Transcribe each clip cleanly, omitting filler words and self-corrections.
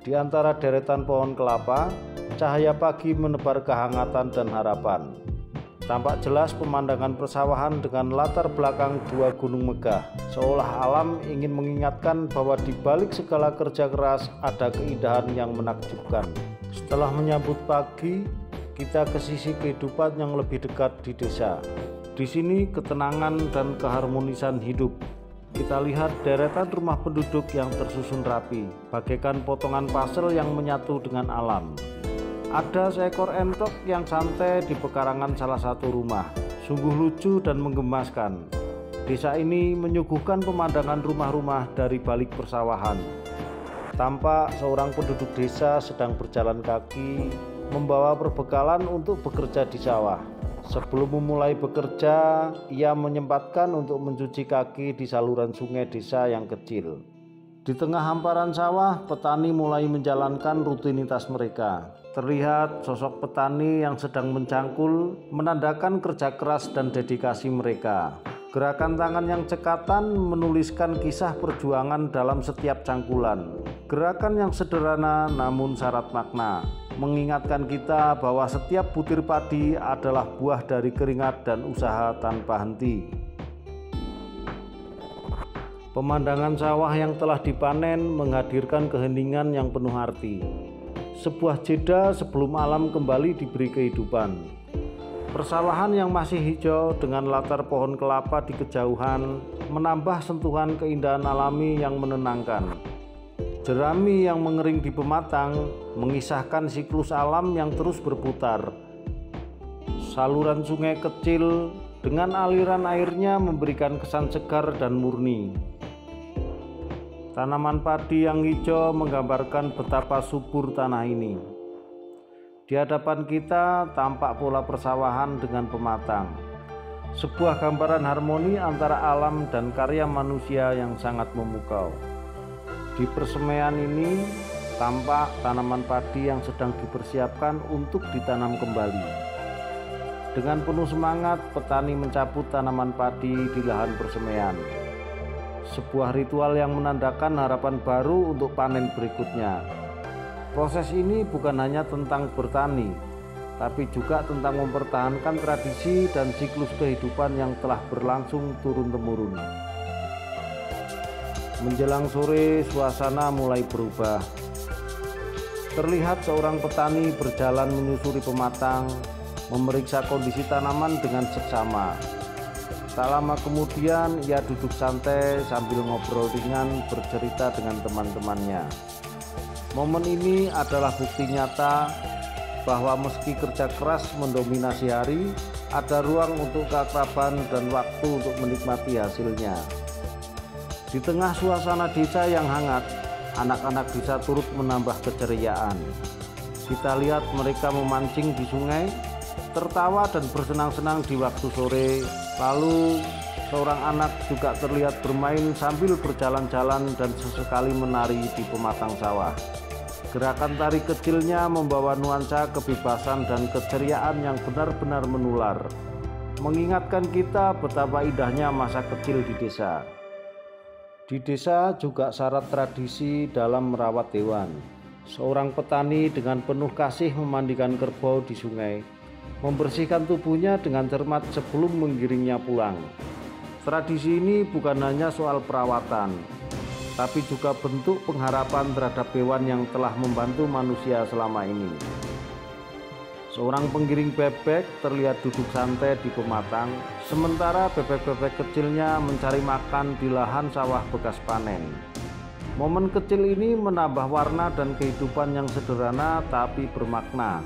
Di antara deretan pohon kelapa, cahaya pagi menebar kehangatan dan harapan. Tampak jelas pemandangan persawahan dengan latar belakang dua gunung megah, seolah alam ingin mengingatkan bahwa di balik segala kerja keras ada keindahan yang menakjubkan. Setelah menyambut pagi, kita ke sisi kehidupan yang lebih dekat di desa. Di sini ketenangan dan keharmonisan hidup. Kita lihat deretan rumah penduduk yang tersusun rapi, bagaikan potongan pasel yang menyatu dengan alam. Ada seekor entok yang santai di pekarangan salah satu rumah. Sungguh lucu dan menggemaskan. Desa ini menyuguhkan pemandangan rumah-rumah dari balik persawahan. Tampak seorang penduduk desa sedang berjalan kaki, membawa perbekalan untuk bekerja di sawah. Sebelum memulai bekerja, ia menyempatkan untuk mencuci kaki di saluran sungai desa yang kecil. Di tengah hamparan sawah, petani mulai menjalankan rutinitas mereka. Terlihat sosok petani yang sedang mencangkul, menandakan kerja keras dan dedikasi mereka. Gerakan tangan yang cekatan menuliskan kisah perjuangan dalam setiap cangkulan. Gerakan yang sederhana namun syarat makna, mengingatkan kita bahwa setiap butir padi adalah buah dari keringat dan usaha tanpa henti. Pemandangan sawah yang telah dipanen menghadirkan keheningan yang penuh arti. Sebuah jeda sebelum alam kembali diberi kehidupan. Persawahan yang masih hijau dengan latar pohon kelapa di kejauhan menambah sentuhan keindahan alami yang menenangkan. Jerami yang mengering di pematang mengisahkan siklus alam yang terus berputar. Saluran sungai kecil dengan aliran airnya memberikan kesan segar dan murni. Tanaman padi yang hijau menggambarkan betapa subur tanah ini. Di hadapan kita tampak pola persawahan dengan pematang. Sebuah gambaran harmoni antara alam dan karya manusia yang sangat memukau. Di persemaian ini tampak tanaman padi yang sedang dipersiapkan untuk ditanam kembali. Dengan penuh semangat, petani mencabut tanaman padi di lahan persemaian. Sebuah ritual yang menandakan harapan baru untuk panen berikutnya. Proses ini bukan hanya tentang bertani, tapi juga tentang mempertahankan tradisi dan siklus kehidupan yang telah berlangsung turun-temurun. Menjelang sore, suasana mulai berubah. Terlihat seorang petani berjalan menyusuri pematang, memeriksa kondisi tanaman dengan seksama. Tak lama kemudian ia duduk santai sambil ngobrol ringan bercerita dengan teman-temannya. Momen ini adalah bukti nyata bahwa meski kerja keras mendominasi hari, ada ruang untuk keakraban dan waktu untuk menikmati hasilnya. Di tengah suasana desa yang hangat, anak-anak desa turut menambah keceriaan. Kita lihat mereka memancing di sungai, tertawa dan bersenang-senang di waktu sore. Lalu seorang anak juga terlihat bermain sambil berjalan-jalan dan sesekali menari di pematang sawah. Gerakan tari kecilnya membawa nuansa kebebasan dan keceriaan yang benar-benar menular, mengingatkan kita betapa indahnya masa kecil di desa. Di desa juga syarat tradisi dalam merawat hewan. Seorang petani dengan penuh kasih memandikan kerbau di sungai, membersihkan tubuhnya dengan cermat sebelum menggiringnya pulang. Tradisi ini bukan hanya soal perawatan, tapi juga bentuk pengharapan terhadap hewan yang telah membantu manusia selama ini. Seorang penggiring bebek terlihat duduk santai di pematang, sementara bebek-bebek kecilnya mencari makan di lahan sawah bekas panen. Momen kecil ini menambah warna dan kehidupan yang sederhana tapi bermakna.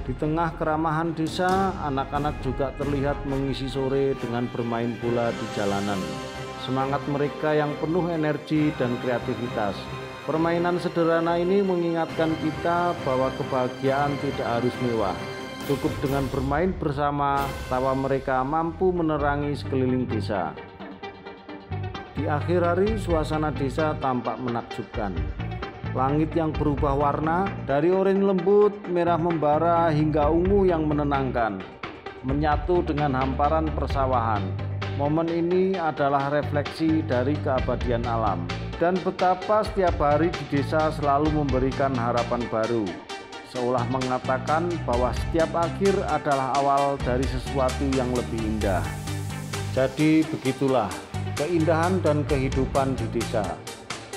Di tengah keramahan desa, anak-anak juga terlihat mengisi sore dengan bermain bola di jalanan. Semangat mereka yang penuh energi dan kreativitas. Permainan sederhana ini mengingatkan kita bahwa kebahagiaan tidak harus mewah. Cukup dengan bermain bersama, tawa mereka mampu menerangi sekeliling desa. Di akhir hari, suasana desa tampak menakjubkan. Langit yang berubah warna dari oranye lembut, merah membara hingga ungu yang menenangkan, menyatu dengan hamparan persawahan. Momen ini adalah refleksi dari keabadian alam. dan betapa setiap hari di desa selalu memberikan harapan baru, seolah mengatakan bahwa setiap akhir adalah awal dari sesuatu yang lebih indah. Jadi begitulah keindahan dan kehidupan di desa.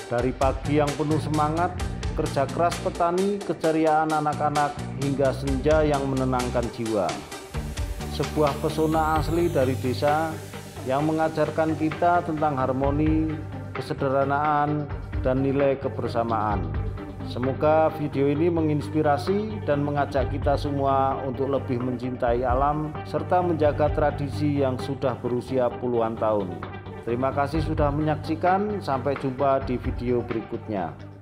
Dari pagi yang penuh semangat, kerja keras petani, keceriaan anak-anak, hingga senja yang menenangkan jiwa. Sebuah pesona asli dari desa yang mengajarkan kita tentang harmoni, kesederhanaan, dan nilai kebersamaan. Semoga video ini menginspirasi dan mengajak kita semua untuk lebih mencintai alam serta menjaga tradisi yang sudah berusia puluhan tahun. Terima kasih sudah menyaksikan, sampai jumpa di video berikutnya.